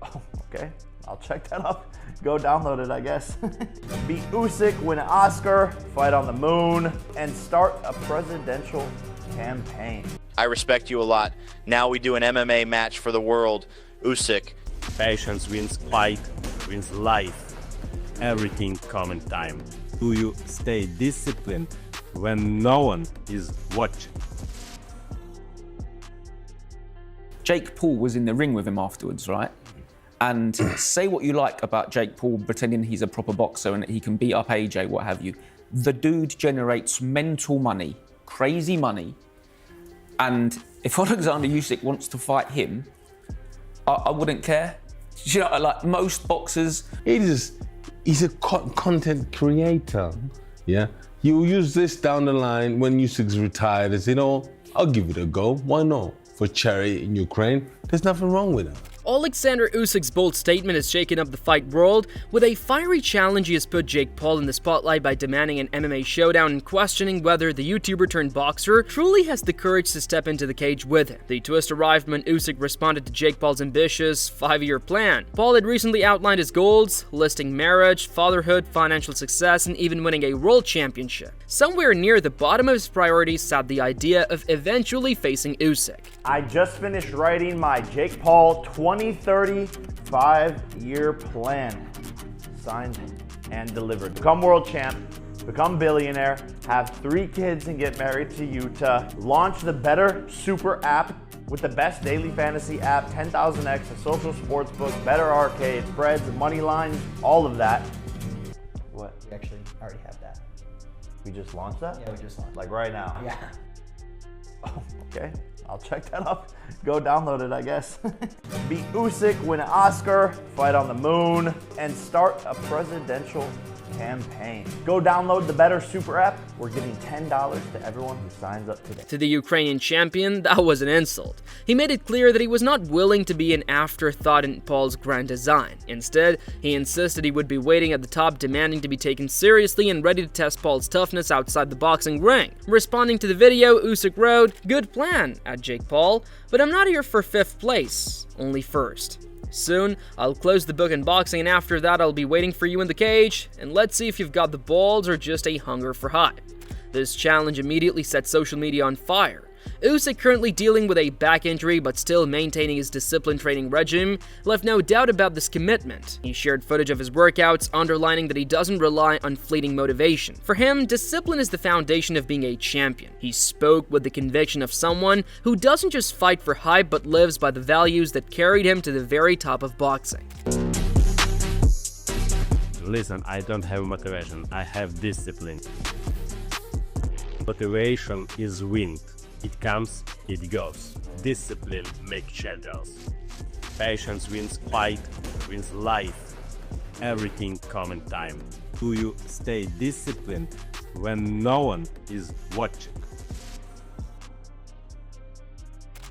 Oh, okay. I'll check that up. Go download it, I guess. Beat Usyk, win an Oscar, fight on the moon, and start a presidential campaign. I respect you a lot. Now we do an MMA match for the world. Usyk. Patience wins fight, wins life. Everything come in time. Do you stay disciplined when no one is watching? Jake Paul was in the ring with him afterwards, right? And say what you like about Jake Paul pretending he's a proper boxer and that he can beat up AJ, what have you. The dude generates mental money, crazy money. And if Oleksandr Usyk wants to fight him, I wouldn't care. You know, like most boxers. He's a content creator, yeah? You use this down the line when Usyk's retired and say, I'll give it a go, why not? For charity in Ukraine, there's nothing wrong with that. Oleksandr Usyk's bold statement has shaken up the fight world. With a fiery challenge, he has put Jake Paul in the spotlight by demanding an MMA showdown and questioning whether the YouTuber-turned-boxer truly has the courage to step into the cage with him. The twist arrived when Usyk responded to Jake Paul's ambitious 5-year plan. Paul had recently outlined his goals, listing marriage, fatherhood, financial success, and even winning a world championship. Somewhere near the bottom of his priorities sat the idea of eventually facing Usyk. I just finished writing my Jake Paul 2030 5-year plan. Signed and delivered. Become world champ, become billionaire, have 3 kids and get married to Utah, launch the better super app with the best daily fantasy app, 10,000x, a social sports book, better arcade, spreads, money lines, all of that. What? We actually already have that. We just launched that? Yeah, we just launched. Like right now? Yeah. Oh, okay. I'll check that up. Go download it, I guess. Beat Usyk, win an Oscar, fight on the moon, and start a presidential campaign. Go download the better super app. We're giving $10 to everyone who signs up today. To the Ukrainian champion, that was an insult. He made it clear that he was not willing to be an afterthought in Paul's grand design. Instead, he insisted he would be waiting at the top, demanding to be taken seriously and ready to test Paul's toughness outside the boxing ring. Responding to the video, Usyk wrote, "Good plan," at Jake Paul, "but I'm not here for 5th place, only 1st. Soon, I'll close the book in boxing, and after that, I'll be waiting for you in the cage, and let's see if you've got the balls or just a hunger for hype." This challenge immediately set social media on fire. Usyk, currently dealing with a back injury but still maintaining his disciplined training regime, left no doubt about this commitment. He shared footage of his workouts, underlining that he doesn't rely on fleeting motivation. For him, discipline is the foundation of being a champion. He spoke with the conviction of someone who doesn't just fight for hype but lives by the values that carried him to the very top of boxing. Listen, I don't have motivation, I have discipline. Motivation is wind. It comes, it goes. Discipline makes shadows. Patience wins fight, wins life. Everything come in time. Do you stay disciplined when no one is watching?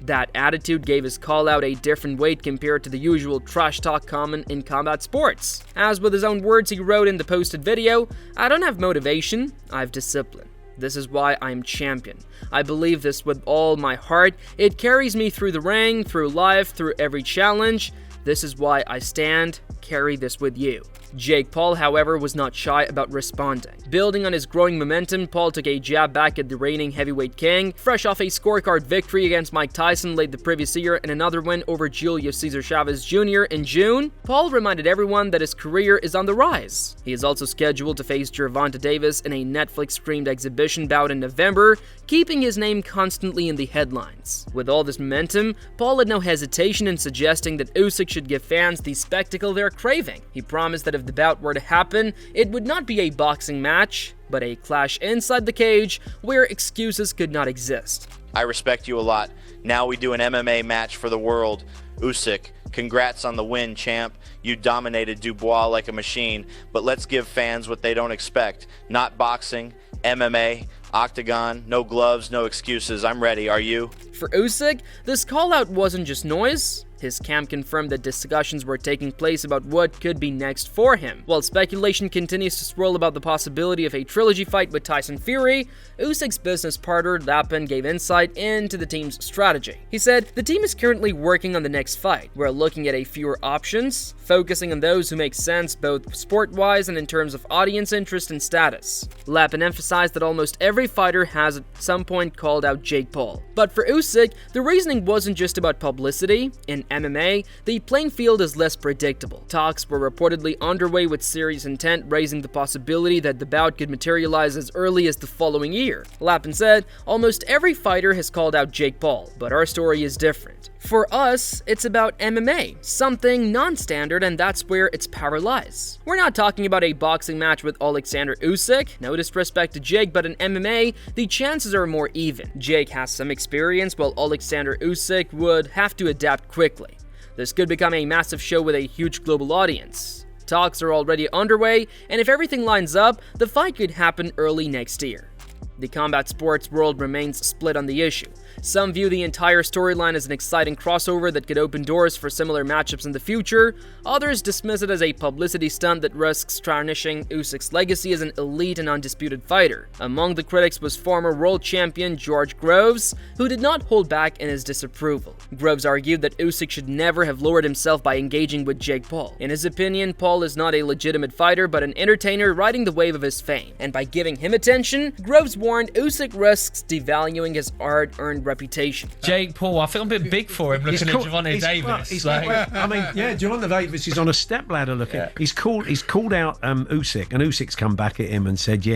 That attitude gave his call-out a different weight compared to the usual trash talk common in combat sports. As with his own words, he wrote in the posted video, "I don't have motivation, I have discipline. This is why I'm champion. I believe this with all my heart. It carries me through the ring, through life, through every challenge. This is why I stand. Carry this with you." Jake Paul, however, was not shy about responding. Building on his growing momentum, Paul took a jab back at the reigning heavyweight king. Fresh off a scorecard victory against Mike Tyson late the previous year and another win over Julio Cesar Chavez Jr. in June, Paul reminded everyone that his career is on the rise. He is also scheduled to face Gervonta Davis in a Netflix-streamed exhibition bout in November, keeping his name constantly in the headlines. With all this momentum, Paul had no hesitation in suggesting that Usyk should give fans the spectacle they're craving. He promised that if the bout were to happen, it would not be a boxing match, but a clash inside the cage where excuses could not exist. I respect you a lot. Now we do an MMA match for the world. Usyk, congrats on the win, champ. You dominated Dubois like a machine, but let's give fans what they don't expect. Not boxing, MMA, octagon, no gloves, no excuses. I'm ready. Are you? For Usyk, this call-out wasn't just noise, His camp confirmed that discussions were taking place about what could be next for him. While speculation continues to swirl about the possibility of a trilogy fight with Tyson Fury, Usyk's business partner Lapin gave insight into the team's strategy. He said, "The team is currently working on the next fight. We're looking at a few options, focusing on those who make sense both sport-wise and in terms of audience interest and status." Lapin emphasized that almost every fighter has at some point called out Jake Paul. But for Usyk, the reasoning wasn't just about publicity. In MMA, the playing field is less predictable. Talks were reportedly underway with serious intent, raising the possibility that the bout could materialize as early as the following year. Lapin said, "Almost every fighter has called out Jake Paul, but our story is different. For us, it's about MMA, something non-standard, and that's where its power lies. We're not talking about a boxing match with Oleksandr Usyk, no disrespect to Jake, but in MMA, the chances are more even. Jake has some experience, while Oleksandr Usyk would have to adapt quickly. This could become a massive show with a huge global audience. Talks are already underway, and if everything lines up, the fight could happen early next year." The combat sports world remains split on the issue. Some view the entire storyline as an exciting crossover that could open doors for similar matchups in the future. Others dismiss it as a publicity stunt that risks tarnishing Usyk's legacy as an elite and undisputed fighter. Among the critics was former world champion George Groves, who did not hold back in his disapproval. Groves argued that Usyk should never have lowered himself by engaging with Jake Paul. In his opinion, Paul is not a legitimate fighter but an entertainer riding the wave of his fame. And by giving him attention, Groves warned Usyk risks devaluing his hard-earned reputation. Jake Paul, I think I'm a bit big for him looking at Gervonta Davis. Gervonta Davis is on a stepladder looking. Yeah. He's called out Usyk, and Usyk's come back at him and said,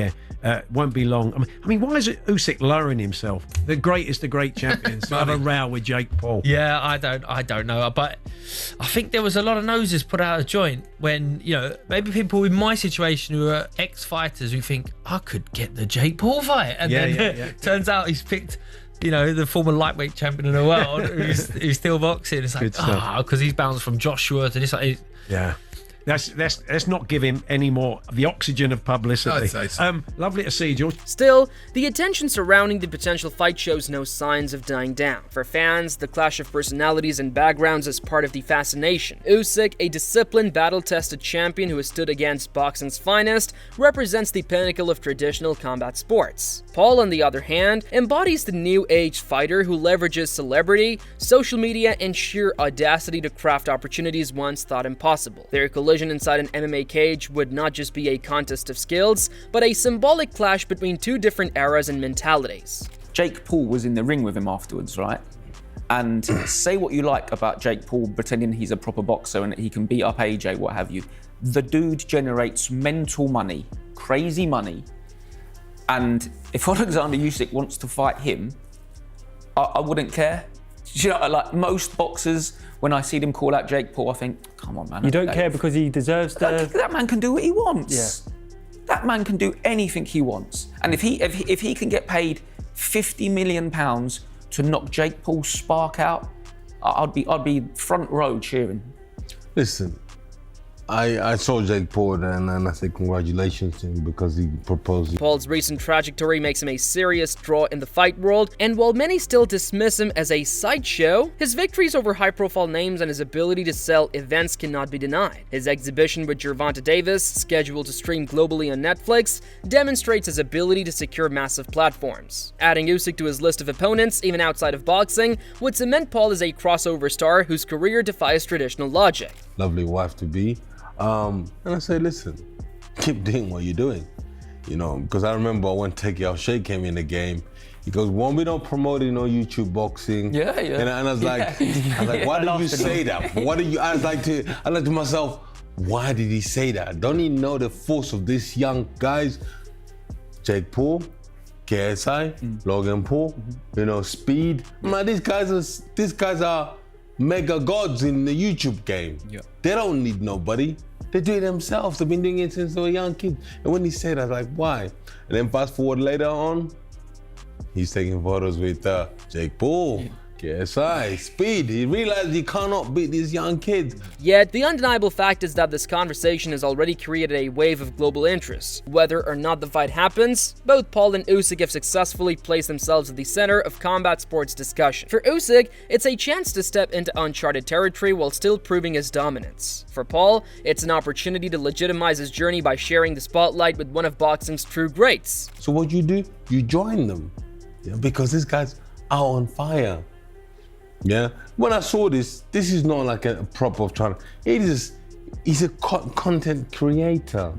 won't be long. I mean, why is it Usyk lowering himself? The greatest of great champions to have a row with Jake Paul. Yeah, I don't know, but I think there was a lot of noses put out of joint when, maybe people in my situation who are ex-fighters who think, I could get the Jake Paul fight. And then turns out he's picked, the former lightweight champion in the world who's still boxing. It's like, because he's bounced from Joshua to this. Yeah. Let's not give him any more the oxygen of publicity. I'd say so. Lovely to see you, George. Still, the attention surrounding the potential fight shows no signs of dying down. For fans, the clash of personalities and backgrounds is part of the fascination. Usyk, a disciplined, battle-tested champion who has stood against boxing's finest, represents the pinnacle of traditional combat sports. Paul, on the other hand, embodies the new-age fighter who leverages celebrity, social media, and sheer audacity to craft opportunities once thought impossible. Their collision inside an MMA cage would not just be a contest of skills, but a symbolic clash between two different eras and mentalities. Jake Paul was in the ring with him afterwards, right? And say what you like about Jake Paul pretending he's a proper boxer and he can beat up AJ, what have you. The dude generates mental money, crazy money. And if Oleksandr Usyk wants to fight him, I wouldn't care. Like most boxers, when I see them call out Jake Paul, I think, come on, man. You don't care because he deserves to... That man can do what he wants. Yeah. That man can do anything he wants. And if he can get paid £50 million to knock Jake Paul's spark out, I'd be front row cheering. Listen, I saw Jake Paul and I say congratulations to him because he proposed. Paul's recent trajectory makes him a serious draw in the fight world, and while many still dismiss him as a sideshow, his victories over high-profile names and his ability to sell events cannot be denied. His exhibition with Gervonta Davis, scheduled to stream globally on Netflix, demonstrates his ability to secure massive platforms. Adding Usyk to his list of opponents, even outside of boxing, would cement Paul as a crossover star whose career defies traditional logic. Lovely wife to be. And I say, listen, keep doing what you're doing, because I remember when Take Out Shay came in the game, he goes, we don't promote YouTube boxing. Yeah. And I was like, why did you say that? I was like to myself, why did he say that? Don't he know the force of these young guys? Jake Paul, KSI, Logan Paul, Speed. Man, these guys are mega gods in the YouTube game. Yeah. They don't need nobody. They do it themselves. They've been doing it since they were young kids. And when he said that, I was like, why? And then fast forward later on, he's taking photos with Jake Paul, KSI, speed. He realized he cannot beat these young kids. Yet, the undeniable fact is that this conversation has already created a wave of global interest. Whether or not the fight happens, both Paul and Usyk have successfully placed themselves at the center of combat sports discussion. For Usyk, it's a chance to step into uncharted territory while still proving his dominance. For Paul, it's an opportunity to legitimize his journey by sharing the spotlight with one of boxing's true greats. So what you do? You join them, because this guy's out on fire. Yeah, when I saw this is not like a prop of trying. He's a content creator.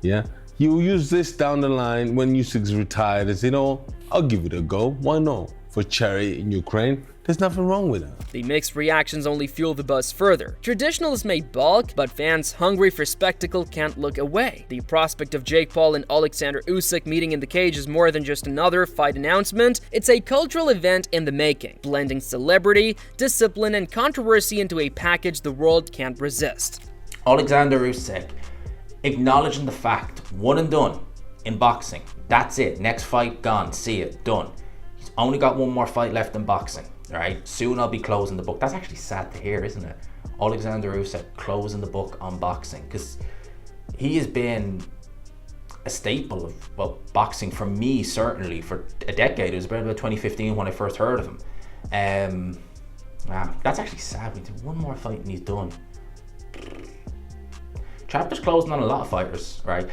Yeah, you use this down the line when Usyk's retired and say, I'll give it a go. Why not? For Cherry in Ukraine, there's nothing wrong with that. The mixed reactions only fuel the buzz further. Traditionalists may balk, but fans hungry for spectacle can't look away. The prospect of Jake Paul and Oleksandr Usyk meeting in the cage is more than just another fight announcement. It's a cultural event in the making, blending celebrity, discipline, and controversy into a package the world can't resist. Oleksandr Usyk acknowledging the fact, one and done in boxing. That's it. Next fight, gone. See it. Done. He's only got one more fight left in boxing. All right, soon I'll be closing the book. That's actually sad to hear, isn't it? Oleksandr Usyk closing the book on boxing, because he has been a staple of boxing for me, certainly for a decade. It was about 2015 when I first heard of him. That's actually sad. We did one more fight and he's done. Chapter's closing on a lot of fighters, right?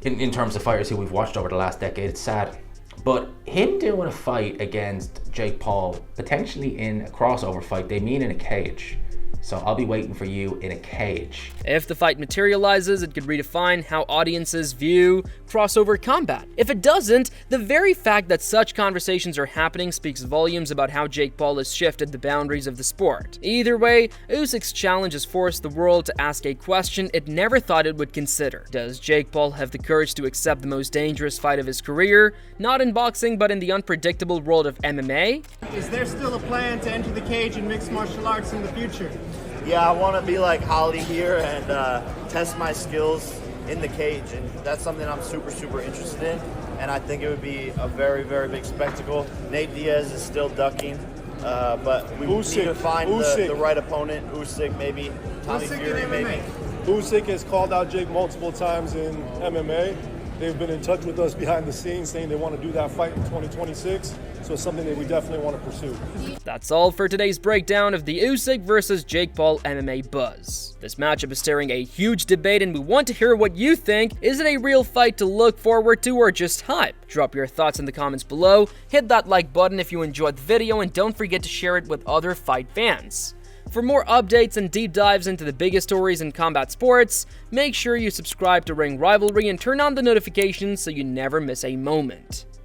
In terms of fighters who we've watched over the last decade, it's sad. But him doing a fight against Jake Paul, potentially in a crossover fight, they mean in a cage. So I'll be waiting for you in a cage. If the fight materializes, it could redefine how audiences view crossover combat. If it doesn't, the very fact that such conversations are happening speaks volumes about how Jake Paul has shifted the boundaries of the sport. Either way, Usyk's challenge has forced the world to ask a question it never thought it would consider. Does Jake Paul have the courage to accept the most dangerous fight of his career? Not in boxing, but in the unpredictable world of MMA? Is there still a plan to enter the cage in mixed martial arts in the future? Yeah, I want to be like Holly here and test my skills in the cage, and that's something I'm super interested in, and I think it would be a very big spectacle. Nate Diaz is still ducking, but we need to find the right opponent. Usyk, maybe Tommy Fury, maybe. Usyk has called out Jake multiple times in MMA. They've been in touch with us behind the scenes saying they want to do that fight in 2026. So it's something that we definitely want to pursue. That's all for today's breakdown of the Usyk versus Jake Paul MMA buzz. This matchup is stirring a huge debate and we want to hear what you think. Is it a real fight to look forward to or just hype? Drop your thoughts in the comments below, hit that like button if you enjoyed the video, and don't forget to share it with other fight fans. For more updates and deep dives into the biggest stories in combat sports, make sure you subscribe to Ring Rivalry and turn on the notifications so you never miss a moment.